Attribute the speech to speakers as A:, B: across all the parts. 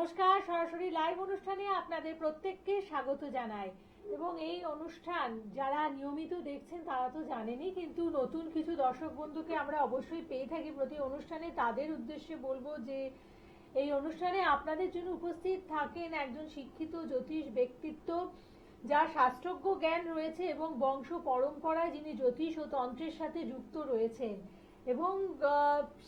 A: নমস্কার, সরাসরি লাইভ অনুষ্ঠানে আপনাদের প্রত্যেককে স্বাগত জানাই। এবং এই অনুষ্ঠান যারা নিয়মিত দেখছেন তারা তো জানেনই, কিন্তু নতুন কিছু দর্শক বন্ধুকে আমরা অবশ্যই পেয়ে থাকি প্রতি অনুষ্ঠানে। তাদের উদ্দেশ্যে বলবো যে এই অনুষ্ঠানে আপনাদের জন্য উপস্থিত থাকেন একজন শিক্ষিত জ্যোতিষ ব্যক্তিত্ব, যার শাস্ত্রজ্ঞ জ্ঞান রয়েছে এবং বংশ পরম্পরায় যিনি জ্যোতিষ ও তন্ত্রের সাথে যুক্ত রয়েছেন। এবং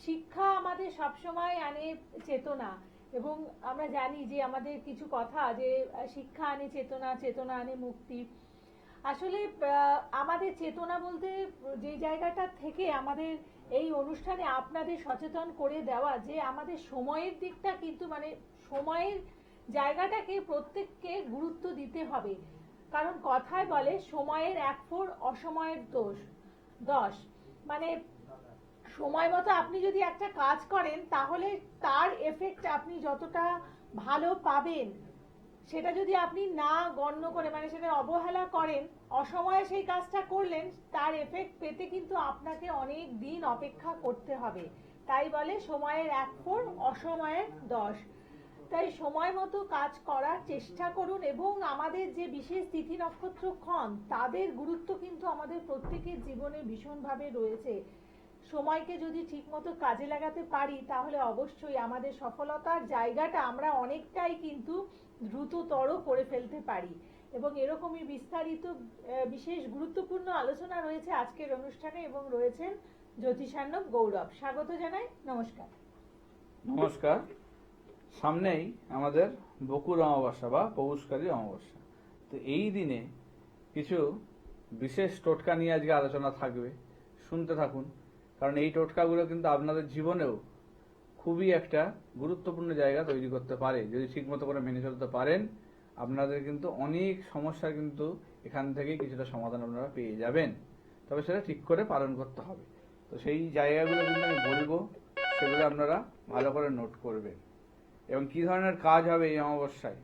A: শিক্ষা আমাদের সবসময় আনে চেতনা, এবং আমরা জানি যে আমাদের কিছু কথা যে শিক্ষা আনে চেতনা, চেতনা আনে মুক্তি। আসলে আমাদের চেতনা বলতে যে জায়গাটা থেকে আমাদের এই অনুষ্ঠানে আপনাদের সচেতন করে দেওয়া যে আমাদের সময়ের দিকটা কিন্তু সময়ের জায়গাটাকে প্রত্যেককে গুরুত্ব দিতে হবে। কারণ কথায় বলে সময়ের 1 ফোঁট অসময়ের দোষ। মানে সময় মতো আপনি যদি একটা কাজ করেন তাহলে তার এফেক্ট আপনি যতটা ভালো পাবেন, সেটা যদি আপনি না গণ্য করে সেটা অবহেলা করেন, অসময়ে সেই কাজটা করলেন, তার এফেক্ট পেতে কিন্তু আপনাকে অনেক দিন অপেক্ষা করতে হবে। তাই বলে সময়ের 1 ফোঁট অসময়ের 10। তাই সময় মতো কাজ করার চেষ্টা করুন। এবং আমাদের যে বিশেষ তিথি নক্ষত্রক্ষণ, তাদের গুরুত্ব কিন্তু আমাদের প্রত্যেকের জীবনে ভীষণভাবে রয়েছে। সময়কে যদি ঠিক মতো কাজে লাগাতে পারি তাহলে অবশ্যই আমাদের সফলতার জায়গাটা আমরা অনেকটাই কিন্তু দ্রুততর করে ফেলতে পারি। এবং এরকমই বিস্তারিত বিশেষ গুরুত্বপূর্ণ আলোচনা রয়েছে আজকের অনুষ্ঠানে, এবং রয়েছেন জ্যোতিষার্ণব গৌরব। স্বাগত জানাই, নমস্কার।
B: নমস্কার। সামনেই আমাদের বকুল অমাবস্যা বা পৌষকালী অমাবস্যা। তো এই দিনে কিছু বিশেষ টোটকা নিয়ে আজকে আলোচনা থাকবে, শুনতে থাকুন। কারণ এই টোটকাগুলো কিন্তু আপনাদের জীবনেও খুবই একটা গুরুত্বপূর্ণ জায়গা তৈরি করতে পারে। যদি ঠিকমতো করে মেনে চলতে পারেন, আপনাদের কিন্তু অনেক সমস্যার কিন্তু এখান থেকেই কিছুটা সমাধান আপনারা পেয়ে যাবেন। তবে সেটা ঠিক করে পালন করতে হবে। তো সেই জায়গাগুলো কিন্তু আমি বলবো, সেগুলো আপনারা ভালো করে নোট করবেন। এবং কি ধরনের কাজ হবে এই অমাবস্যায়,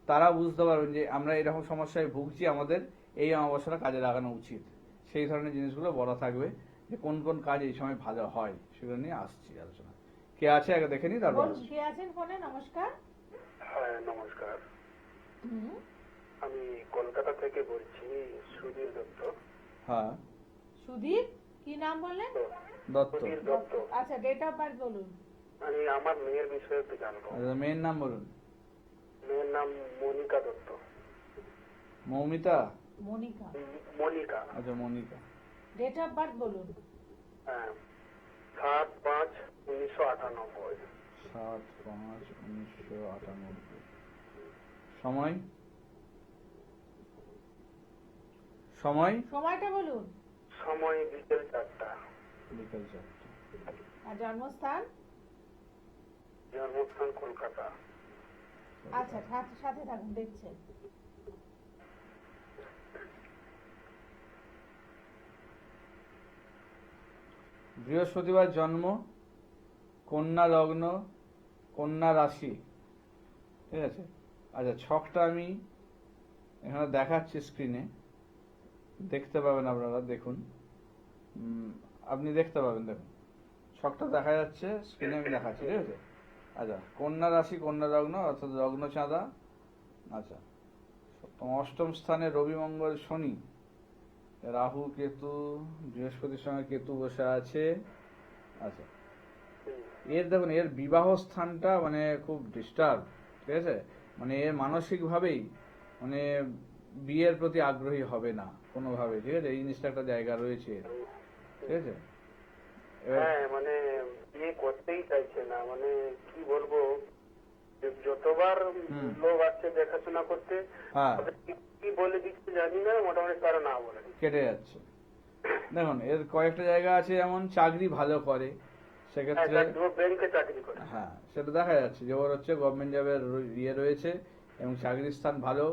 B: তারা বুঝতে পারবেন যে আমরা এরকম সমস্যায় ভুগছি, আমাদের এই অমাবস্যাটা কাজে লাগানো উচিত। সেই ধরনের জিনিসগুলো বলা থাকবে, যে কোন কোন কাজ এই সময় ভালো হয়, সেগুলো নিয়ে আসছি আলোচনা। কে আছে আগে দেখে নি, তারপর
A: কে আছেন ফোনে? নমস্কার।
C: হ্যাঁ, নমস্কার। আমি কলকাতা থেকে বলছি, সুধীর দত্ত।
B: হ্যাঁ,
A: সুধীর, কি নাম বললেন?
B: দত্ত।
C: সুধীর দত্ত।
A: আচ্ছা, ডেট অফ বার্থ বলুন।
C: আমি আমার মেয়ের বিষয়ে একটু জানবো।
B: আচ্ছা, মেয়ের নাম বলুন।
C: মেয়ের নাম মনিকা দত্ত।
B: মৌমিতা?
A: মনিকা।
C: মনিকা।
B: আচ্ছা, মনিকা।
A: ডেট অফ বার্থ বলুন।
C: হ্যাঁ, 7/5/1998।
B: 7/5/1998। সময়?
A: সময়টা বলুন।
C: সময় বিকেল 4টা।
B: বিকেল 4টা।
A: আর জন্মস্থান?
C: জন্মস্থান কলকাতা।
A: আচ্ছা, সাথে থাকুন, দেখছেন।
B: বৃহস্পতিবার জন্ম, কন্যা লগ্ন, কন্যা রাশি। ঠিক আছে। আচ্ছা, ছকটা আমি এখানে দেখাচ্ছি স্ক্রিনে, দেখতে পাবেন আপনারা। দেখুন, আপনি দেখতে পাবেন। দেখুন, ছকটা দেখা যাচ্ছে স্ক্রিনে, আমি দেখাচ্ছি। ঠিক আছে। আচ্ছা, কন্যা রাশি, কন্যা লগ্ন, অর্থাৎ লগ্ন চাঁদা। আচ্ছা, অষ্টম স্থানে রবি, মঙ্গল, শনি, রাহু, কেতু, বৃহস্পতির সঙ্গে কেতু বসে আছে। আচ্ছা, এর দেখুন, এর বিবাহ স্থানটা খুব ডিস্টার্ব। ঠিক আছে। এর মানসিক ভাবেই বিয়ের প্রতি আগ্রহী হবে না কোনোভাবে। ঠিক আছে। এই জিনিসটা একটা জায়গা রয়েছে। ঠিক আছে।
C: হ্যাঁ, বিয়ে করতেই চাইছে না। কি বলবো, যতবার লোক আসছে দেখাশোনা করতে, কি বলে দিচ্ছে জানি না, মোটামুটি তারা না বলে
B: কেটে যাচ্ছে। দেখুন, এর কয়েকটা জায়গা আছে, যেমন চাকরি ভালো করে, সেক্ষেত্রে
C: ব্যাংকে চাকরি করে।
B: হ্যাঁ, সেটা দেখা যাচ্ছে যে ওর গভর্নমেন্ট জবের ইয়ে রয়েছে এবং চাকরির স্থান ভালো,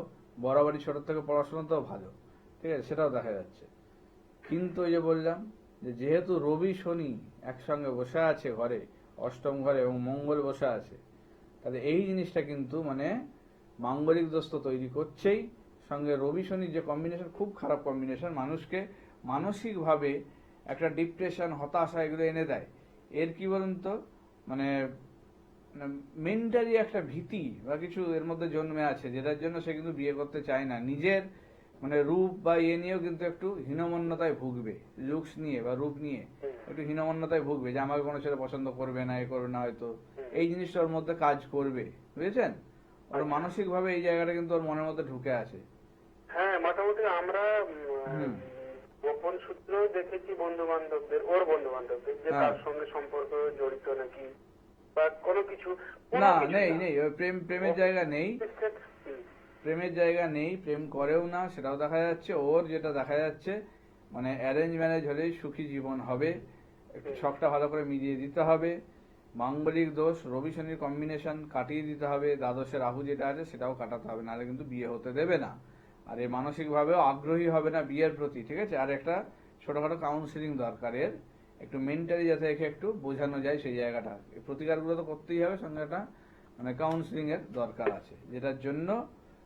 B: বরাবরই ছোট থেকে পড়াশোনাতেও ভালো। ঠিক আছে, সেটাও দেখা যাচ্ছে। কিন্তু ওই যে বললাম, যে যেহেতু রবি শনি একসঙ্গে বসে আছে ঘরে, অষ্টম ঘরে, এবং মঙ্গল বসে আছে, তাহলে এই জিনিসটা কিন্তু মাঙ্গলিক দোষ তো তৈরি করছেই। সঙ্গে রবি শনির যে কম্বিনেশন, খুব খারাপ কম্বিনেশন, মানুষকে মানসিকভাবে একটা ডিপ্রেশন, হতাশা, এগুলো এনে দেয়। এর কি বলুন তো, মেন্টালি একটা ভীতি বা কিছু এর মধ্যে জন্মে আছে, যেটার জন্য সে কিন্তু বিয়ে করতে চায় না। নিজের মানে রূপ বা ইয়ে নিয়েও কিন্তু একটু হীনমন্যতায় ভুগবে, লুকস নিয়ে বা রূপ নিয়ে একটু হীনমন্যতায় ভুগবে, যে আমাকে কোনো ছেলে পছন্দ করবে না, এ করবে না হয়তো, এই জিনিসটা ওর মধ্যে কাজ করবে, বুঝেছেন? ওর মানসিক ভাবে এই জায়গাটা কিন্তু ওর মনের মধ্যে ঢুকে আছে।
C: হ্যাঁ, মোটামুটি আমরা গোপন সূত্র দেখেছি বন্ধু বান্ধবদের, ওর বন্ধু বান্ধবদের, যে তার সঙ্গে সম্পর্ক জড়িত নাকি বা কোনো কিছু।
B: না, নেই নেই, ওই প্রেমের জায়গা নেই, প্রেমের জায়গা নেই, প্রেম করেও না, সেটাও দেখা যাচ্ছে। ওর যেটা দেখা যাচ্ছে মানে অ্যারেঞ্জ ম্যারেজ হলেই সুখী জীবন হবে, একটু শখটা ভালো করে মিলিয়ে দিতে হবে, মাঙ্গলিক দোষ রবি শনির কম্বিনেশন কাটিয়ে দিতে হবে, দ্বাদশে রাহু যেটা আছে সেটাও কাটাতে হবে, নাহলে কিন্তু বিয়ে হতে দেবে না। আর এই মানসিক ভাবেও আগ্রহী হবে না বিয়ের প্রতি, ঠিক আছে? আর একটা ছোটখাটো কাউন্সিলিং দরকার, এর একটু মেন্টালি যাতে একে একটু বোঝানো যায় সেই জায়গাটা। এই প্রতিকারগুলো তো করতেই হবে, সঙ্গে একটা মানে কাউন্সিলিং এর দরকার আছে, যেটার জন্য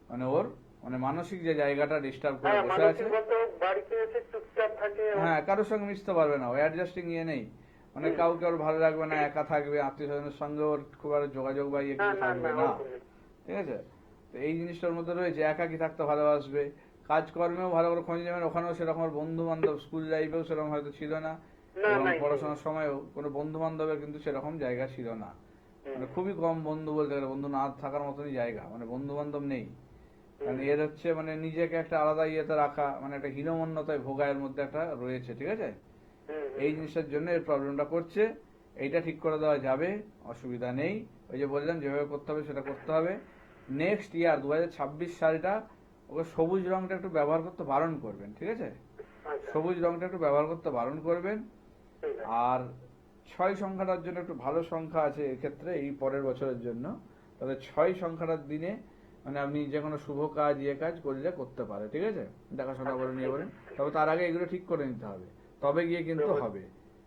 B: মানে ওর মানে মানসিক যে জায়গাটা ডিস্টার্ব করে বসে আছে, হ্যাঁ, কারোর সঙ্গে মিশতে পারবে না, ও অ্যাডজাস্টিং ইয়ে নেই, মানে কাউকে ওর ভালো লাগবে না, একা থাকবে, আত্মীয় স্বজনের সঙ্গে ওর খুব আর যোগাযোগ বা ইয়ে কিছু থাকবে না, ঠিক আছে? তো এই জিনিসটার মধ্যে রয়েছে, একাকি থাকতে ভালোবাসবে, কাজকর্মেও ভালো করে খোঁজ নেবেন, ওখানেও সেরকম বন্ধু বান্ধব স্কুল লাইফেও সেরকম হয়তো ছিল না, এবং পড়াশোনার সময়ও কোনো বন্ধু বান্ধবের কিন্তু সেরকম জায়গা ছিল না, মানে খুবই কম বন্ধু বলতে গেলে, বন্ধু না থাকার মতনই জায়গা, মানে বন্ধু বান্ধব নেই। মানে এর হচ্ছে মানে নিজেকে একটা আলাদা ইয়েতে রাখা, মানে একটা হীনমন্যতায় ভোগায়ের মধ্যে একটা রয়েছে, ঠিক আছে? এই জিনিসটার জন্য এর প্রবলেমটা করছে, এইটা ঠিক করে দেওয়া যাবে, অসুবিধা নেই। ওই যে বললাম যেভাবে করতে হবে সেটা করতে হবে। নেক্সট ইয়ার 2026 সালটা ওকে সবুজ রংটা একটু ব্যবহার করতে বারণ করবেন, ঠিক আছে? সবুজ রংটা একটু ব্যবহার করতে বারণ করবেন। আর 6 সংখ্যাটার জন্য একটু ভালো সংখ্যা আছে এক্ষেত্রে, এই পরের বছরের জন্য, তবে 6 সংখ্যাটার দিনে মানে আপনি যে কোনো শুভ কাজ ইয়ে কাজ করলে করতে পারে, ঠিক আছে? দেখাশোনা করে নিয়ে বলেন, তবে তার আগে এগুলো ঠিক করে নিতে হবে, তবে গিয়ে কিন্তু হবে,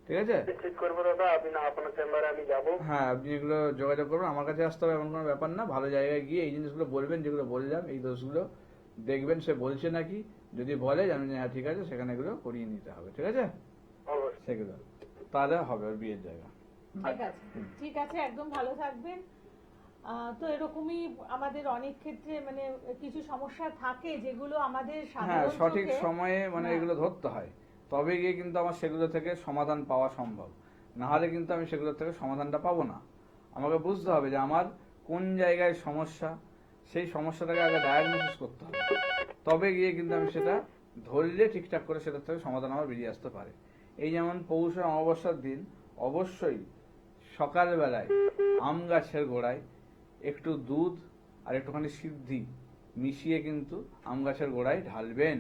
B: ঠিক আছে?
C: ঠিক করবো দাদা, আপনার চেম্বারে আমি যাবো।
B: হ্যাঁ, আপনি এগুলো যোগাযোগ করবেন, আমার কাছে আসতে হবে এমন কোনো ব্যাপার না, ভালো জায়গায় গিয়ে এই জিনিসগুলো বলবেন যেগুলো বললাম, এই দোষগুলো দেখবেন সে বলছে নাকি, যদি বলে জানেন হ্যাঁ ঠিক আছে, সেখানে এগুলো করিয়ে নিতে হবে, ঠিক আছে? সেগুলো তাহলে হবে ওর বিয়ের জায়গা।
A: ঠিক আছে, ঠিক আছে, একদম ভালো থাকবেন। তো এরকমই আমাদের অনেক ক্ষেত্রে মানে কিছু সমস্যা থাকে যেগুলো আমাদের
B: হ্যাঁ,
A: সাধারণ
B: সঠিক
A: চোখে
B: সময়ে মানে এগুলো ধরতে হয়, তবে গিয়ে কিন্তু আমার সেগুলো থেকে সমাধান পাওয়া সম্ভব, না হলে কিন্তু আমি সেগুলো থেকে সমাধানটা পাবো না। আমাকে বুঝতে হবে যে আমার কোন জায়গায় সমস্যা, সেই সমস্যাটাকে আগে ডায়াগনোসিস করতে হবে, তবে গিয়ে কিন্তু আমি সেটা ধরলে ঠিকঠাক করে সেটার থেকে সমাধান আমার বেরিয়ে আসতে পারে। এই যেমন পৌষ অমাবস্যার দিন অবশ্যই সকালবেলায় আম গাছের গোড়ায় একটু দুধ আর একটুখানি সিদ্ধি মিশিয়ে কিন্তু আম গাছের গোড়ায় ঢালবেন,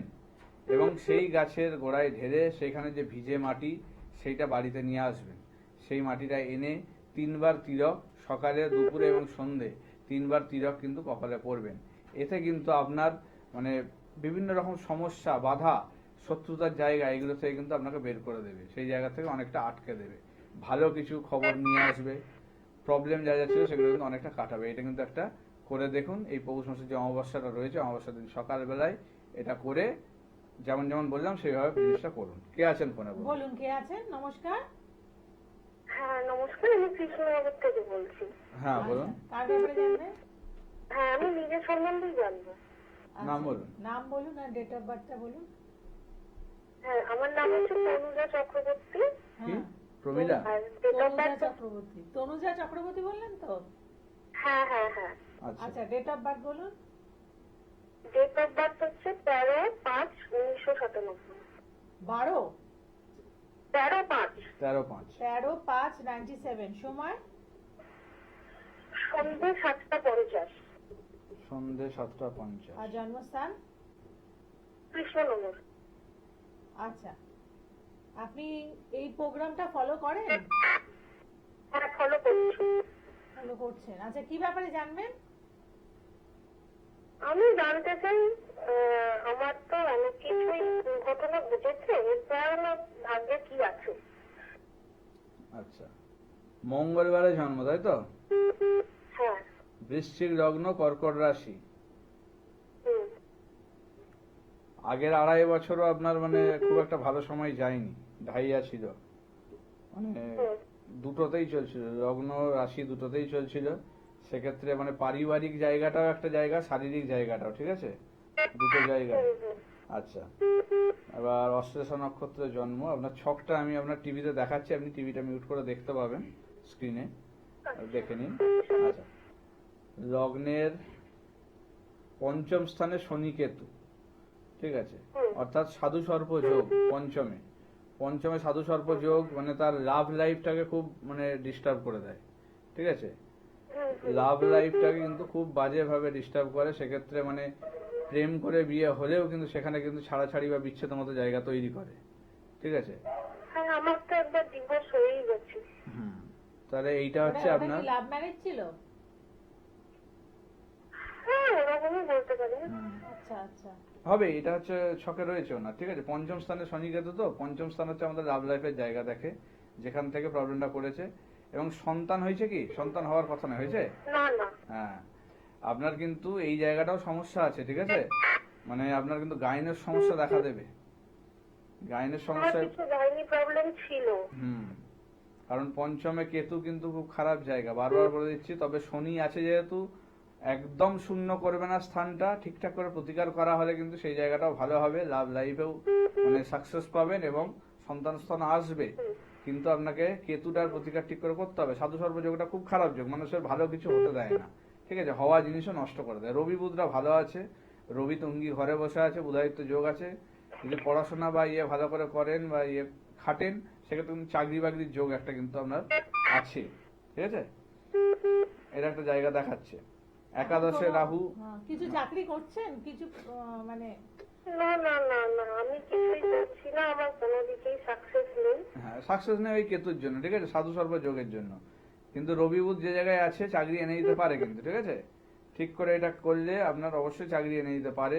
B: এবং সেই গাছের গোড়ায় ঢেলে সেখানে যে ভিজে মাটি সেইটা বাড়িতে নিয়ে আসবেন। সেই মাটিটা এনে 3 বার তিলক, সকালে দুপুরে এবং সন্ধে 3 বার তিলক কিন্তু কপালে পরবেন। এতে কিন্তু আপনার মানে বিভিন্ন রকম সমস্যা, বাধা, শত্রুতার জায়গা, এগুলো থেকে কিন্তু আপনাকে বের করে দেবে, সেই জায়গা থেকে অনেকটা আটকে দেবে, ভালো কিছু খবর নিয়ে আসবে, প্রবলেম যা যা ছিল সেগুলো কিন্তু অনেকটা কাটাবে। এটা কিন্তু একটা করে দেখুন, এই পৌষ মাসের যে অমাবস্যাটা রয়েছে, অমাবস্যার দিন সকালবেলায় এটা করে যেমন যেমন বললাম সেইভাবে জিনিসটা করুন। কে আছেন ফোনে?
A: বলুন, কে আছেন? নমস্কার।
D: হ্যাঁ নমস্কার, আমি কৃষ্ণনগর থেকে বলছি।
B: হ্যাঁ বলুন।
A: কার ব্যাপারে জানবেন?
D: হ্যাঁ, আমি নিজের সম্বন্ধেই জানবো।
B: নাম বলুন।
A: নাম বলুন আর ডেট অফ বার্থটা বলুন।
D: হ্যাঁ, আমার নাম হচ্ছে তনুজা চক্রবর্তী।
B: কি? প্রমীলা?
D: আর date of
A: Tanuja
D: birth?
A: Chakraborty. Tanuja Chakraborty বললেন তো?
D: হ্যাঁ হ্যাঁ হ্যাঁ।
B: আচ্ছা,
A: আচ্ছা, ডেট অফ বার্থ বলুন।
D: ডেট অফ বার্থ হচ্ছে 13/5/1997।
A: 12?
D: 13/5
A: 13/5/97। সময়?
D: সন্ধ্যে 7:50।
B: সন্ধ্যে 7:50।
A: আর জন্মস্থান?
D: কৃষ্ণনগর।
A: আচ্ছা, আপনি এই প্রোগ্রামটা ফলো করেন?
D: হ্যাঁ, ফলো করছি।
A: ফলো করছেন। আচ্ছা, কি ব্যাপারে জানবেন?
D: আমি জানতে চাই, আমার তো অনেক কিছুই দুর্ঘটনা ঘটেছে, এরপর আমার ভাগ্যে কি আছে?
B: আচ্ছা, মঙ্গলবারে জন্ম, তাই তো?
D: হ্যাঁ।
B: বৃশ্চিক লগ্ন, কর্কট রাশি।
D: হুম।
B: আগের 2.5 বছরও আপনার মানে খুব একটা ভালো সময় যায়নি, ঢাইয়া ছিল, মানে দুটোতেই চলছিল, লগ্ন রাশি দুটোতেই চলছিল। সেক্ষেত্রে মানে পারিবারিক জায়গাটাও একটা জায়গা, শারীরিক জায়গাটাও, ঠিক আছে, দুটো জায়গা। আচ্ছা, এবার অশ্লেষা নক্ষত্রের জন্ম। আপনার ছকটা আমি আপনার টিভিতে দেখাচ্ছি, আপনি টিভিটা মিউট করে দেখতে পাবেন স্ক্রিনে, দেখে নিন। আচ্ছা, লগ্নের পঞ্চম স্থানে শনি কেতু, ঠিক আছে, অর্থাৎ সাধু সর্প যোগ পঞ্চমে। পঞ্চমে সাধু সর্প যোগ মানে তার লাভ লাইফটাকে খুব মানে ডিস্টার্ব করে দেয়, ঠিক আছে, লাভ লাইফটাকে কিন্তু খুব বাজেভাবে ডিস্টার্ব করে। সেক্ষেত্রে মানে প্রেম করে বিয়ে হলেও কিন্তু সেখানে কিন্তু ছাড়াছাড়ি বা বিচ্ছেদের মতো জায়গা তৈরি করে, ঠিক আছে।
D: হ্যাঁ, আমার তো একবার ডিভোর্স হয়েই গেছে।
B: তাহলে এইটা হচ্ছে আপনার
A: লাভ ম্যারেজ ছিল?
D: হ্যাঁ, এরকমই বলতে পারি।
A: আচ্ছা আচ্ছা,
B: হবে, এটা হচ্ছে ছকে রয়েছে না, ঠিক আছে। পঞ্চম স্থানে শনি কেতু, তো পঞ্চম স্থান হচ্ছে আমাদের লাভ লাইফের জায়গা দেখে, যেখান থেকে প্রবলেমটা করেছে। এবং সন্তান হয়েছে কি? সন্তান হওয়ার কথা নয়, হয়েছে?
D: না না।
B: হ্যাঁ, আপনার কিন্তু এই জায়গাটাও সমস্যা আছে, ঠিক আছে, মানে আপনার কিন্তু গাইনের সমস্যা দেখা দেবে, গাইনের
D: আমার
B: সমস্যা।
D: কিছু গাইনি প্রবলেম ছিল।
B: কারণ পঞ্চমে কেতু কিন্তু খুব খারাপ জায়গা, বারবার বলে দিচ্ছি। তবে শনি আছে যেহেতু একদম শূন্য করবে না স্থানটা, ঠিকঠাক করে প্রতিকার করা হলে কিন্তু সেই জায়গাটাও ভালো হবে, লাভ লাইফেও মানে সাকসেস পাবেন এবং সন্তান স্থান আসবে। কিন্তু আপনাকে কেতুটার প্রতিকার ঠিক করে করতে হবে। সাধু সর্বযোগটা খুব খারাপ যোগ, মানুষের ভালো কিছু হতে দেয় না, ঠিক আছে, হওয়া জিনিসও নষ্ট করে দেয়। রবি বুধরা ভালো আছে, রবি তুঙ্গি ঘরে বসে আছে, বুধায়িত্ব যোগ আছে। যদি পড়াশোনা বা ভালো করে করেন বা খাটেন, সেক্ষেত্রে কিন্তু চাকরি বাকরির যোগ একটা কিন্তু আপনার আছে, ঠিক আছে, এটা একটা জায়গা দেখাচ্ছে। একাদশে রাহু।
A: কিছু চাকরি করছেন কিছু মানে?
D: না না না না, আমি কিছুই করছি না, আমার কোনো দিকেই সাকসেস নেই।
B: হ্যাঁ, সাকসেস নেই ওই কেতুর জন্য, ঠিক আছে, সাধু সর্ব যোগের জন্য। কিন্তু রবি বুধ যে জায়গায় আছে চাকরি এনে দিতে পারে কিন্তু, ঠিক আছে, ঠিক করে এটা করলে আপনার অবশ্যই চাকরি এনে দিতে পারে।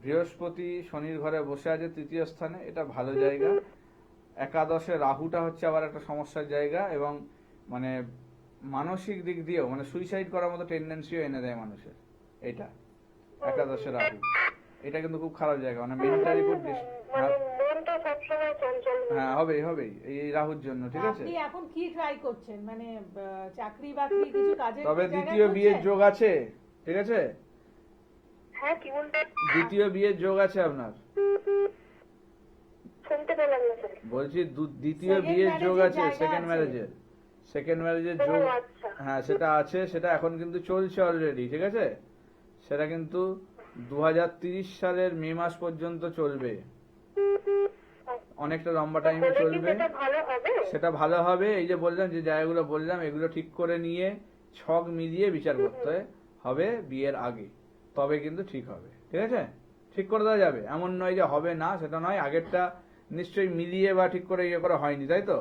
B: বৃহস্পতি শনির ঘরে বসে আছে তৃতীয় স্থানে, এটা ভালো জায়গা। একাদশে রাহুটা হচ্ছে আবার একটা সমস্যার জায়গা, এবং মানে মানসিক দিক দিয়েও মানে সুইসাইড করার মতো টেন্ডেন্সিও এনে দেয় মানুষের, এটা একাদশে রাহু। এটা কিন্তু খুব খারাপ জায়গা, মানে মেন্টালি খুব
D: মানে মনটা সবসময় চঞ্চল।
B: হ্যাঁ, হবেই এই রাহুর জন্য, ঠিক আছে।
A: আপনি এখন কি ট্রাই করছেন, মানে চাকরি বাকরি কিছু কাজে?
B: তবে দ্বিতীয় বিয়ের যোগ আছে, ঠিক আছে,
D: হ্যাঁ, কি বলতে?
B: দ্বিতীয় বিয়ের যোগ আছে আপনার,
D: শুনতে পেলাম না স্যার।
B: বলছি দ্বিতীয় বিয়ের যোগ আছে, সেকেন্ড ম্যারেজের যোগ।
D: আচ্ছা।
B: হ্যাঁ, সেটা আছে, সেটা এখন কিন্তু চলছে অলরেডি, ঠিক আছে, সেটা কিন্তু 2030 সালের মে মাস পর্যন্ত চলবে, অনেকটা লম্বা টাইমে চলবে। সেটা ভালো হবে। এই যে বললাম, যে জায়গাগুলো বললাম, এগুলো ঠিক করে নিয়ে ছক মিলিয়ে বিচার করতে হবে বিয়ের আগে, তবে কিন্তু ঠিক হবে, ঠিক আছে, ঠিক করে দেওয়া যাবে। এমন নয় যে হবে না, সেটা নয়। আগেরটা নিশ্চয়ই মিলিয়ে বা ঠিক করে করা হয়নি, তাই তো?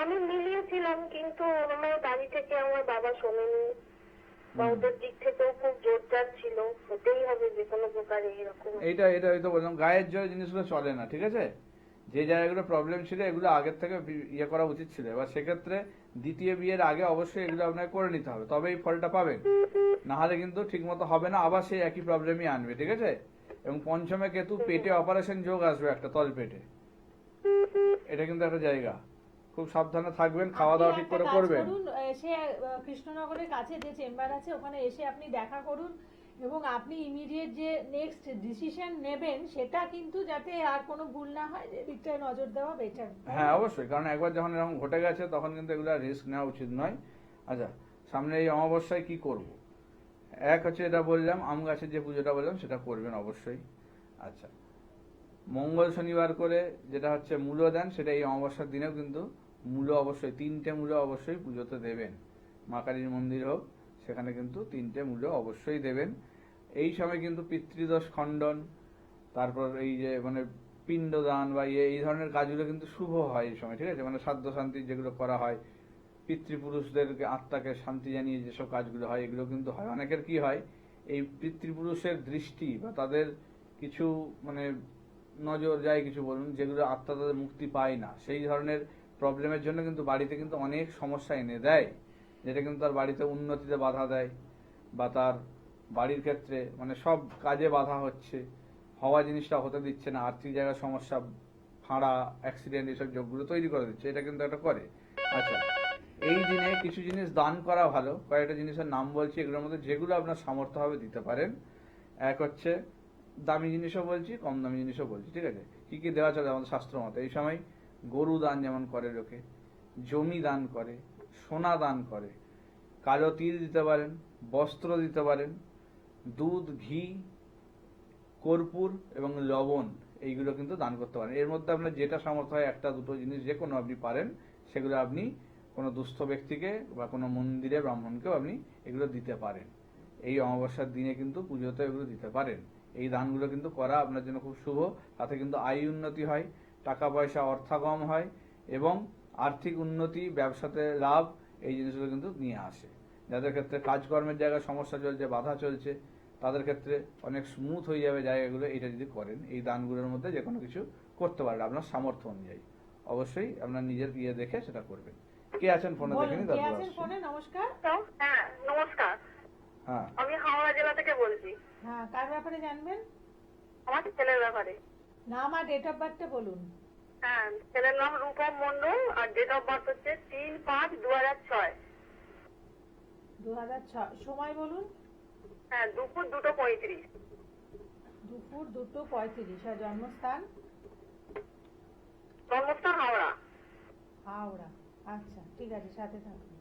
D: আমি মিলিয়েছিলাম, কিন্তু আমার বাড়ি থেকে আমার বাবা শোনেনি, বা ওদের দিক থেকেও খুব জোরদার ছিল, হতেই হবে যে কোনো প্রকারে এরকম।
B: এইটা হয়তো বললাম, গায়ের জোরে জিনিসগুলো চলে না, ঠিক আছে। যে জায়গাগুলো প্রবলেম ছিল এগুলো আগের থেকে করা উচিত ছিল। এবার সেক্ষেত্রে দ্বিতীয় বিয়ের আগে অবশ্যই এগুলো আপনাকে করে নিতে হবে, তবে এই ফলটা পাবেন, না হলে কিন্তু ঠিক মতো হবে না, আবার সেই একই প্রবলেমই আনবে, ঠিক আছে। এবং পঞ্চমে কেতু, পেটে অপারেশন যোগ আসবে একটা, তল পেটে, এটা কিন্তু একটা জায়গা, খুব সাবধানে থাকবেন, খাওয়া দাওয়া ঠিক করে করবেন।
A: এসে কৃষ্ণনগরের কাছে যে চেম্বার আছে ওখানে এসে আপনি দেখা করুন, এবং আপনি ইমিডিয়েট যে নেক্সট ডিসিশন নেবেন সেটা কিন্তু যাতে আর কোনো ভুল না হয়, যে দিকটায় নজর দেওয়া বেটার।
B: হ্যাঁ, অবশ্যই, কারণ একবার যখন এরকম ঘটে গেছে তখন কিন্তু এগুলো রিস্ক নেওয়া উচিত নয়। আচ্ছা, সামনে এই অমাবস্যায় কি করব? এক হচ্ছে এটা বললাম, আম গাছের যে পুজোটা বললাম সেটা করবেন অবশ্যই। আচ্ছা, মঙ্গল শনিবার করে যেটা হচ্ছে মূল্য দেন, সেটা এই অমাবস্যার দিনেও কিন্তু মূল্য অবশ্যই 3টে মূল্য অবশ্যই পুজোতে দেবেন। মা কালীর মন্দির হোক, সেখানে কিন্তু 3টে মূল্য অবশ্যই দেবেন। এই সময় কিন্তু পিতৃদোষ খণ্ডন, তারপর এই যে মানে পিণ্ডদান বা এই ধরনের কাজগুলো কিন্তু শুভ হয় এই সময়, ঠিক আছে, মানে শ্রাদ্ধ শান্তি যেগুলো করা হয়, পিতৃপুরুষদেরকে আত্মাকে শান্তি জানিয়ে যেসব কাজগুলো হয়, এগুলো কিন্তু হয়। অনেকের কি হয়, এই পিতৃপুরুষের দৃষ্টি বা তাদের কিছু মানে নজর যায় কিছু বলুন, যেগুলো আত্মা তাদের মুক্তি পায় না, সেই ধরনের প্রবলেমের জন্য কিন্তু বাড়িতে কিন্তু অনেক সমস্যা এনে দেয়, যেটা কিন্তু তার বাড়িতে উন্নতিতে বাধা দেয়, বা তার বাড়ির ক্ষেত্রে মানে সব কাজে বাধা হচ্ছে, হওয়া জিনিসটা হতে দিচ্ছে না, আর্থিক জায়গার সমস্যা ফাঁড়া, অ্যাক্সিডেন্ট এইসব যোগগুলো তৈরি করে দিচ্ছে, এটা কিন্তু একটা করে। আচ্ছা, এই দিনে কিছু জিনিস দান করা ভালো। কয়েকটা জিনিসের নাম বলছি, এগুলোর মধ্যে যেগুলো আপনার সামর্থ্য হবে দিতে পারেন। এক হচ্ছে দামি জিনিসও বলছি, কম দামি জিনিসও বলছি, ঠিক আছে? কি কি দেওয়া চলে আমাদের শাস্ত্র মতে? এই সময় গরু দান যেমন করে লোকে, জমি দান করে, সোনা দান করে, কালো তিল দিতে পারেন, বস্ত্র দিতে পারেন, দুধ, ঘি, কর্পূর এবং লবণ, এইগুলো কিন্তু দান করতে পারেন। এর মধ্যে আপনার যেটা সামর্থ্য হয়, একটা দুটো জিনিস যে কোনো আপনি পারেন, সেগুলো আপনি কোনো দুস্থ ব্যক্তিকে বা কোনো মন্দিরে ব্রাহ্মণকেও আপনি এগুলো দিতে পারেন। এই অমাবস্যার দিনে কিন্তু পুজোতে এগুলো দিতে পারেন। এই দানগুলো কিন্তু করা আপনার জন্য খুব শুভ। তাতে কিন্তু আয় উন্নতি হয়, টাকা পয়সা অর্থাগম হয় এবং আর্থিক উন্নতি, ব্যবসাতে লাভ, এই জিনিসগুলো কিন্তু নিয়ে আসে। যাদের ক্ষেত্রে কাজকর্মের জায়গায় সমস্যা চলছে, বাধা চলছে, তাদের ক্ষেত্রে অনেক স্মুথ হয়ে যাবে জায়গাগুলো। এইটা যদি করেন, এই দানগুলোর মধ্যে যে কোনো কিছু করতে পারেন আপনার সামর্থ্য অনুযায়ী। অবশ্যই আপনার নিজের ইয়ে দেখে সেটা করবেন। কে আছেন ফোনে দেখে নি?
A: কে আছেন ফোনে? নমস্কার।
D: হ্যাঁ নমস্কার,
B: হ্যাঁ,
D: আমি হাওড়া জেলা থেকে বলছি।
A: হ্যাঁ, কার ব্যাপারে জানবেন?
D: আমার ছেলের ব্যাপারে।
A: নাম আর ডেট অফ বার্থটা বলুন।
D: হ্যাঁ, ছেলের নাম রূপম মন্ডল আর ডেট অফ বার্থ হচ্ছে 3/5/2006।
A: 2006। সময় বলুন।
D: হ্যাঁ, দুপুর 2:35।
A: দুপুর 2:35। আর জন্মস্থান?
D: জন্মস্থান হাওড়া।
A: হাওড়া। আচ্ছা, ঠিক আছে, সাথে থাকুন।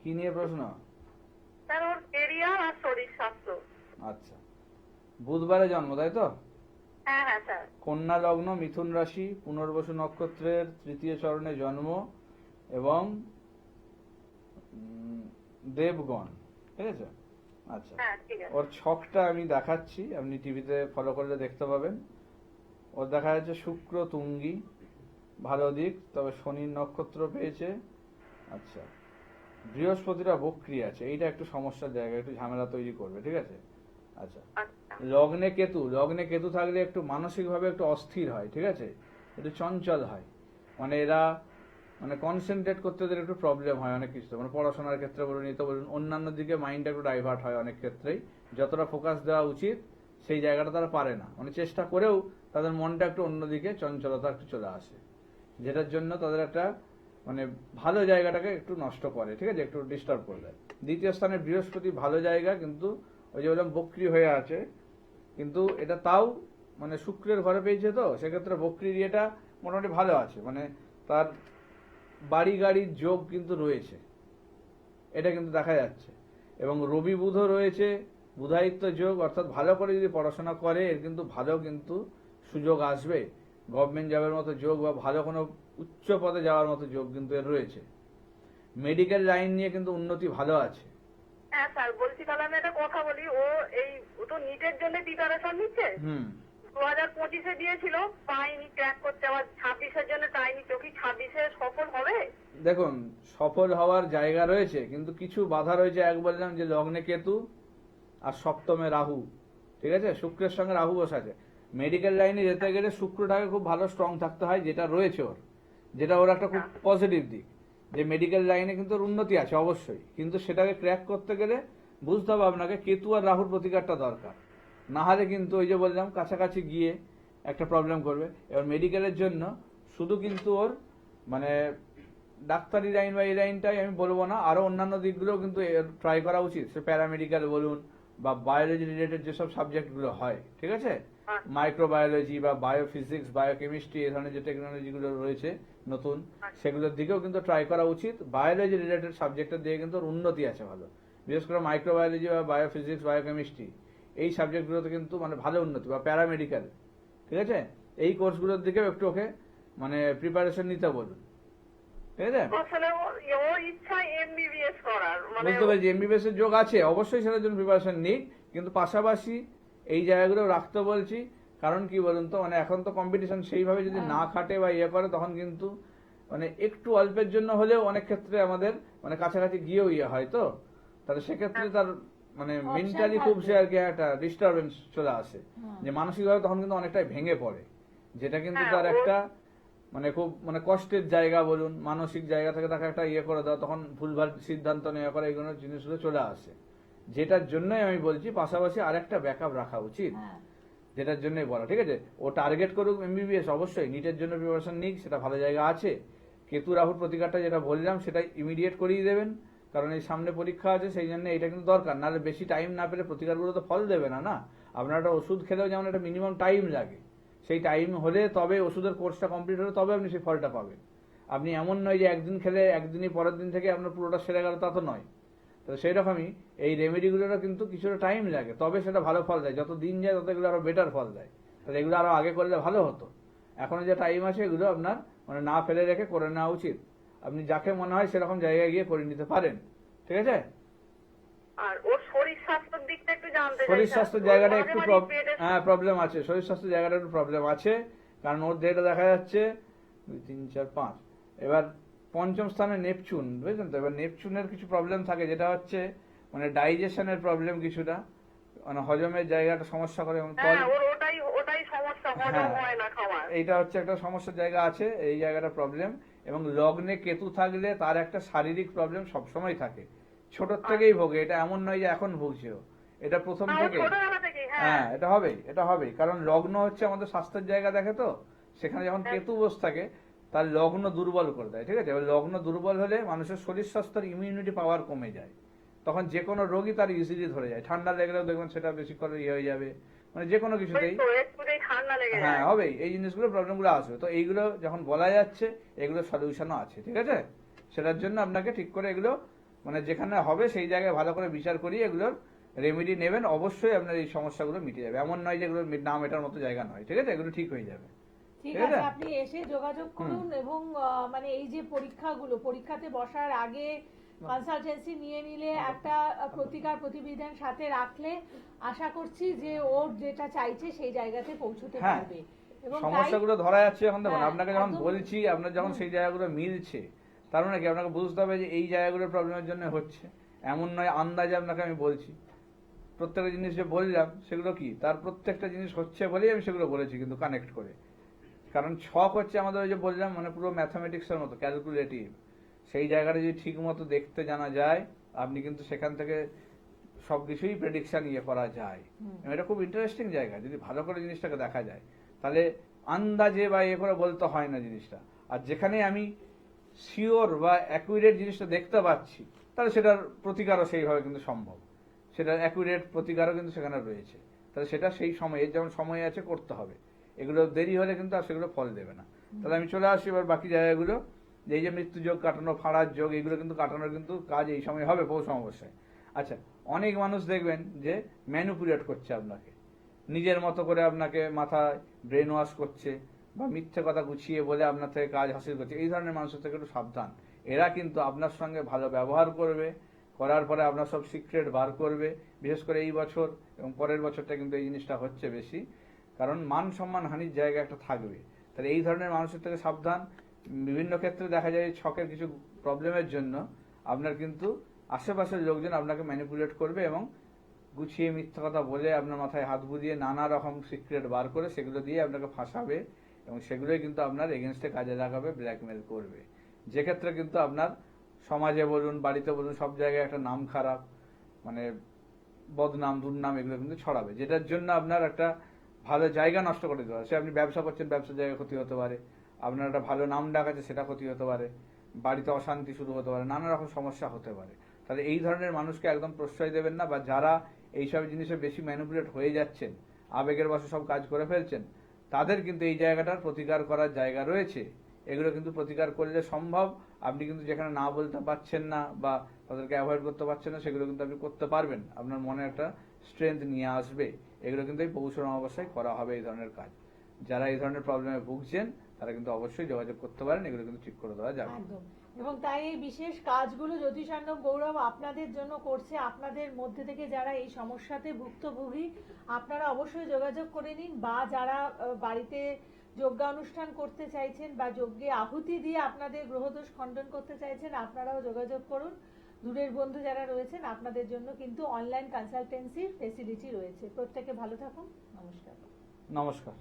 B: কি নিয়ে প্রশ্ন?
D: স্যার ওর কেরিয়ার আর শরীর স্বাস্থ্য।
B: আচ্ছা, বুধবারে জন্ম, তাই তো?
D: হ্যাঁ হ্যাঁ স্যার।
B: কন্যা লগ্ন, মিথুন রাশি, পুনর্বসু নক্ষত্রের তৃতীয় চরণে জন্ম এবং দেবগণ, ঠিক আছে? আচ্ছা,
D: হ্যাঁ ঠিক আছে।
B: ওর ছকটা আমি দেখাচ্ছি, আপনি টিভিতে ফলো করলে দেখতে পাবেন। ওর দেখা যাচ্ছে শুক্র তুঙ্গি, ভালো দিক, তবে শনির নক্ষত্র পেয়েছে। আচ্ছা, বৃহস্পতিরা বক্রি আছে, এইটা একটু সমস্যার জায়গা, একটু ঝামেলা তৈরি করবে, ঠিক আছে? আচ্ছা,
D: আচ্ছা
B: লগ্নে কেতু থাকলে একটু মানসিকভাবে একটু অস্থির হয়, ঠিক আছে? একটু চঞ্চল হয়, মানে এরা মানে কনসেন্ট্রেট করতে এদের একটু প্রবলেম হয় অনেক কিছু, মানে পড়াশোনার ক্ষেত্রে বলুন, এই তো বলুন, অন্যান্য দিকে মাইন্ডটা একটু ডাইভার্ট হয় অনেক ক্ষেত্রেই। যতটা ফোকাস দেওয়া উচিত সেই জায়গাটা তারা পারে না, মানে চেষ্টা করেও তাদের মনটা একটু অন্যদিকে, চঞ্চলতা একটু চলে আসে, যেটার জন্য তাদের একটা মানে ভালো জায়গাটাকে একটু নষ্ট করে, ঠিক আছে? একটু ডিস্টার্ব করে দেয়। দ্বিতীয় স্থানে বৃহস্পতি ভালো জায়গা, কিন্তু ওই যে বললাম বক্রি হয়ে আছে, কিন্তু এটা তাও মানে শুক্রের ঘরে পেয়েছে, তো সেক্ষেত্রে বক্রির ইয়েটা মোটামুটি ভালো আছে, মানে তার বাড়ি গাড়ির যোগ কিন্তু রয়েছে, এটা কিন্তু দেখা যাচ্ছে। এবং রবি বুধও রয়েছে, বুধায়িত্ব যোগ, অর্থাৎ ভালো করে যদি পড়াশোনা করে এর কিন্তু ভালো কিন্তু সুযোগ আসবে, গভর্নমেন্ট জবের মতো যোগ বা ভালো কোনো উচ্চ পদে যাওয়ার মতো যোগ কিন্তু এর রয়েছে। মেডিকেল লাইন নিয়ে কিন্তু উন্নতি ভালো আছে।
D: হ্যাঁ স্যার, বলছি তাহলে আমি একটা কথা বলি। ও তো নিটের জন্য প্রিপারেশন নিচ্ছে। 2025-এ দিয়েছিল, পাইনি, ক্র্যাক করতে, আবার 26-এর জন্য ট্রাই নিচ্ছে। কি 26-এ সফল হবে?
B: দেখুন, সফল হওয়ার জায়গা রয়েছে, কিন্তু কিছু বাধা রয়েছে। এক বললাম যে লগ্নে কেতু আর সপ্তমে রাহু, ঠিক আছে? শুক্রের সঙ্গে রাহু বসে আছে। মেডিকেল লাইনে যেতে গেলে শুক্রটাকে খুব ভালো স্ট্রং থাকতে হয়, যেটা রয়েছে ওর, যেটা ওর একটা খুব পজিটিভ দিক, যে মেডিকেল লাইনে কিন্তু ওর উন্নতি আছে অবশ্যই, কিন্তু সেটাকে ক্র্যাক করতে গেলে বুঝতে হবে আপনাকে কেতু আর রাহুর প্রতিকারটা দরকার। না হলে কিন্তু ওই যে বললাম কাছাকাছি গিয়ে একটা প্রবলেম করবে। এবার মেডিকেলের জন্য শুধু কিন্তু ওর মানে ডাক্তারি লাইন বা এই লাইনটাই আমি বলবো না, আরো অন্যান্য দিকগুলো কিন্তু ট্রাই করা উচিত। সে প্যারামেডিক্যাল বলুন বা বায়োলজি রিলেটেড যেসব সাবজেক্টগুলো হয়, ঠিক আছে, মাইক্রোবায়োলজি বা বায়োফিজিক্স, বায়োকেমিস্ট্রি, এই ধরনের যে টেকনোলজিগুলো রয়েছে নতুন, সেগুলোর দিকেও কিন্তু ট্রাই করা উচিত। বায়োলজি রিলেটেড সাবজেক্টের দিকে কিন্তু ওর উন্নতি আছে ভালো, বিশেষ করে মাইক্রোবায়োলজি বা বায়োফিজিক্স, বায়োকেমিস্ট্রি, এই সাবজেক্টগুলোতে কিন্তু মানে ভালো উন্নতি, বা প্যারামেডিক্যাল, ঠিক আছে, এই কোর্সগুলোর দিকেও একটু ওকে মানে প্রিপারেশন নিতে বলুন, ঠিক আছে?
D: আসলে ওর ইচ্ছা এমবিবিএস করার, মানে
B: বুঝতে পেরেছি, এমবিবিএস এর যোগ আছে, অবশ্যই সেটার জন্য প্রিপারেশন নিক, কিন্তু পাশাপাশি এই জায়গাগুলো রাখতে বলছি। কারণ কি বলুন তো, মানে এখন তো কম্পিটিশন সেইভাবে যদি না খাটে বা ইয়ে করে, তখন কিন্তু মানে একটু অল্পের জন্য হলেও অনেক ক্ষেত্রে আমাদের মানে কাছাকাছি গিয়েও ইয়ে হয়, তো তাহলে সেক্ষেত্রে তার মানে মেন্টালি খুব সে আর কি একটা ডিস্টারবেন্স চলে আসে, যে মানসিকভাবে তখন কিন্তু অনেকটাই ভেঙে পড়ে, যেটা কিন্তু তার একটা মানে খুব মানে কষ্টের জায়গা বলুন, মানসিক জায়গা থেকে তাকে একটা ইয়ে করে দেওয়া, তখন ভুলভাল সিদ্ধান্ত নেওয়া করা, এগুলো জিনিসগুলো চলে আসে। যেটার জন্যই আমি বলছি পাশাপাশি আরেকটা ব্যাকআপ রাখা উচিত, যেটার জন্যই বলা, ঠিক আছে? ও টার্গেট করুক এমবিবিএস, অবশ্যই নিটের জন্য প্রিপারেশন নিক, সেটা ভালো জায়গা আছে। কেতু রাহুর প্রতিকারটা যেটা বললাম সেটা ইমিডিয়েট করিয়ে দেবেন, কারণ এই সামনে পরীক্ষা আছে, সেই জন্য এটা কিন্তু দরকার। নাহলে বেশি টাইম না পেলে প্রতিকারগুলো তো ফল দেবে না। আপনার একটা ওষুধ খেলেও যেমন একটা মিনিমাম টাইম লাগে, সেই টাইম হলে তবে ওষুধের কোর্সটা কমপ্লিট হলে তবে আপনি সেই ফলটা পাবেন। আপনি এমন নয় যে একদিন খেলে একদিনই পরের দিন থেকে আপনার পুরোটা সেরে গেল, তা তো নয়। তো সেই রকমই এই রেমেডিগুলোরও কিন্তু কিছুটা টাইম লাগে, তবে সেটা ভালো ফল দেয়। যত দিন যায় তত এগুলো আরো বেটার ফল দেয়। তাহলে এগুলো আরো আগে করলে ভালো হতো। এখনো যে টাইম আছে এগুলো আপনার মানে না ফেলে রেখে করে নেওয়া উচিত। আপনি যাকে মনে হয় সেরকম জায়গায় গিয়ে করে নিতে পারেন, ঠিক আছে?
D: আর ওর শরীর স্বাস্থ্যের দিকটা একটু জানতে চাই।
B: শরীর স্বাস্থ্য জায়গাটা একটু প্রবলেম আছে, শরীর স্বাস্থ্য জায়গাটা একটু প্রবলেম আছে, কারণ ওর যেটা দেখা যাচ্ছে 2 3 4 5, এবার পঞ্চম স্থানে নেপচুন, বুঝলেন তো? এবার নেপচুনের কিছু প্রবলেম থাকে, যেটা হচ্ছে মানে ডাইজেশনের প্রবলেম কিছুটা, মানে হজমের জায়গাটা সমস্যা করে। এবং
D: ওটাই সমস্যা, হজম হয় না খাবার।
B: এইটা হচ্ছে একটা সমস্যার জায়গা আছে, এই জায়গাটা প্রবলেম। এবং লগ্নে কেতু থাকলে তার একটা শারীরিক প্রবলেম সবসময় থাকে, ছোটর থেকেই ভোগে। এটা এমন নয় যে এখন ভুগছে, এটা প্রথম থেকে। হ্যাঁ, এটা হবেই, কারণ লগ্ন হচ্ছে আমাদের স্বাস্থ্যের জায়গা দেখে, তো সেখানে যখন কেতু বস থাকে তার লগ্ন দুর্বল করে দেয়, ঠিক আছে? এবার লগ্ন দুর্বল হলে মানুষের শরীর স্বাস্থ্যের ইমিউনিটি পাওয়ার কমে যায়, তখন যে কোনো রোগী তার ইজিলি ধরে যায়। ঠান্ডা লেগেলেও দেখবেন সেটা বেশি করে হয়ে যাবে, মানে যে কোনো কিছুতেই হ্যাঁ হবেই, এই জিনিসগুলো প্রবলেমগুলো আসবে। তো এইগুলো যখন বলা যাচ্ছে এগুলো সলিউশনও আছে, ঠিক আছে? সেটার জন্য আপনাকে ঠিক করে এগুলো মানে যেখানে হবে সেই জায়গায় ভালো করে বিচার করিয়ে এগুলোর রেমেডি নেবেন, অবশ্যই আপনার এই সমস্যাগুলো মিটে যাবে। এমন নয় যে এগুলো না মেটার মতো জায়গা নয়, ঠিক আছে? এগুলো ঠিক হয়ে যাবে।
A: ঠিক আছে, আপনি এসে যোগাযোগ করুন এবং মানে এই যে পরীক্ষাতে বসার আগে কনসালটেন্সি নিয়ে নিলে, একটা প্রতিকার প্রতিবিধান সাথে রাখলে আশা করছি যে ওর যেটা চাইছে সেই জায়গাতে পৌঁছতে পারবে। এবং
B: সমস্যাগুলো ধরা যাচ্ছে এখন। দেখুন, আপনাকে যখন বলছি, আপনার যখন সেই জায়গাগুলো মিলছে, তার মানে কি আপনাকে বুঝতে হবে যে এই জায়গাগুলোর প্রবলেমের জন্য হচ্ছে, এমন নয় আন্দাজে আপনাকে আমি বলছি। প্রত্যেকটা জিনিস যে বললাম সেগুলো কি তার প্রত্যেকটা জিনিস হচ্ছে বলেই আমি সেগুলো বলেছি, কিন্তু কানেক্ট করে। কারণ ছক হচ্ছে আমাদের ওই যে বললাম মানে পুরো ম্যাথামেটিক্সের মতো ক্যালকুলেটিভ। সেই জায়গাটা যদি ঠিক মতো দেখতে জানা যায়, আপনি কিন্তু সেখান থেকে সবকিছুই প্রেডিকশন করা যায়। এটা খুব ইন্টারেস্টিং জায়গা, যদি ভালো করে জিনিসটাকে দেখা যায়, তাহলে আন্দাজে বা করে বলতে হয় না জিনিসটা। আর যেখানে আমি শিওর বা অ্যাকুরেট জিনিসটা দেখতে পাচ্ছি, তাহলে সেটার প্রতিকারও সেইভাবে কিন্তু সম্ভব, সেটার অ্যাকুরেট প্রতিকারও কিন্তু সেখানে রয়েছে। তাহলে সেটা সেই সময়ে যেমন সময় আছে করতে হবে, এগুলো দেরি হলে কিন্তু আর সেগুলো ফল দেবে না। তাহলে আমি চলে আসি এবার বাকি জায়গাগুলো। এই যে মৃত্যু যোগ কাটানো, ফাঁড়ার যোগ, এগুলো কিন্তু কাটানোর কিন্তু কাজ এই সময় হবে পৌষ অমাবস্যায়। আচ্ছা, অনেক মানুষ দেখবেন যে ম্যানিপুলেট করছে আপনাকে, নিজের মতো করে আপনাকে মাথায় ব্রেন ওয়াশ করছে বা মিথ্যে কথা গুছিয়ে বলে আপনার থেকে কাজ হাসিল করছে। এই ধরনের মানুষের থেকে একটু সাবধান। এরা কিন্তু আপনার সঙ্গে ভালো ব্যবহার করবে, করার পরে আপনার সব সিক্রেট বার করবে। বিশেষ করে এই বছর এবং পরের বছরটা কিন্তু এই জিনিসটা হচ্ছে বেশি, কারণ মান সম্মান হানির জায়গা একটা থাকবে। তাহলে এই ধরনের মানুষের থেকে সাবধান। বিভিন্ন ক্ষেত্রে দেখা যায় ছকের কিছু প্রবলেমের জন্য আপনার কিন্তু আশেপাশের লোকজন আপনাকে ম্যানিপুলেট করবে এবং গুছিয়ে মিথ্যা কথা বলে আপনার মাথায় হাত বুলিয়ে নানা রকম সিক্রেট বার করে সেগুলো দিয়ে আপনাকে ফাঁসাবে, এবং সেগুলোই কিন্তু আপনার এগেনস্টে কাজে লাগাবে, ব্ল্যাকমেল করবে। যে ক্ষেত্রে কিন্তু আপনার সমাজে বলুন, বাড়িতে বলুন, সব জায়গায় একটা নাম খারাপ, মানে বদনাম দুর্নাম এগুলো কিন্তু ছড়াবে, যেটার জন্য আপনার একটা ভালো জায়গা নষ্ট করে দিতে পারে। সে আপনি ব্যবসা করছেন, ব্যবসার জায়গায় ক্ষতি হতে পারে, আপনার একটা ভালো নাম ডাক আছে সেটা ক্ষতি হতে পারে, বাড়িতে অশান্তি শুরু হতে পারে, নানা রকম সমস্যা হতে পারে। তাহলে এই ধরনের মানুষকে একদম প্রশ্রয় দেবেন না, বা যারা এইসব জিনিসে বেশি ম্যানিপুলেট হয়ে যাচ্ছেন, আবেগের বশে সব কাজ করে ফেলছেন, তাদের কিন্তু এই জায়গাটার প্রতিকার করার জায়গা রয়েছে। এগুলো কিন্তু প্রতিকার করলে সম্ভব। আপনি কিন্তু যেখানে না বলতে পারছেন না বা তাদেরকে অ্যাভয়েড করতে পারছেন না, সেগুলো কিন্তু আপনি করতে পারবেন, আপনার মনে একটা স্ট্রেংথ নিয়ে আসবে। এগুলো কিন্তু এই পৌষ অমাবস্যায় করা হবে এই ধরনের কাজ। যারা এই ধরনের প্রবলেমে ভুগছেন তারা কিন্তু অবশ্যই যোগাযোগ করতে পারেন, এগুলো কিন্তু ঠিক করে দেওয়া যাবে।
A: এবং তাই এই বিশেষ কাজগুলো জ্যোতিষার্ণব গৌরব আপনাদের জন্য করছে। আপনাদের মধ্যে থেকে যারা এই সমস্যাতে ভুক্তভোগী, আপনারা অবশ্যই যোগাযোগ করে নিন, বা যারা বাড়িতে যজ্ঞানুষ্ঠান করতে চাইছেন বা যজ্ঞে আহুতি দিয়ে আপনাদের গ্রহদোষ খণ্ডন করতে চাইছেন, আপনারাও যোগাযোগ করুন। দূরের বন্ধু যারা রয়েছেন, আপনাদের জন্য কিন্তু অনলাইন কনসালটেন্সির ফেসিলিটি রয়েছে। প্রত্যেকে ভালো থাকুন। নমস্কার।
B: নমস্কার।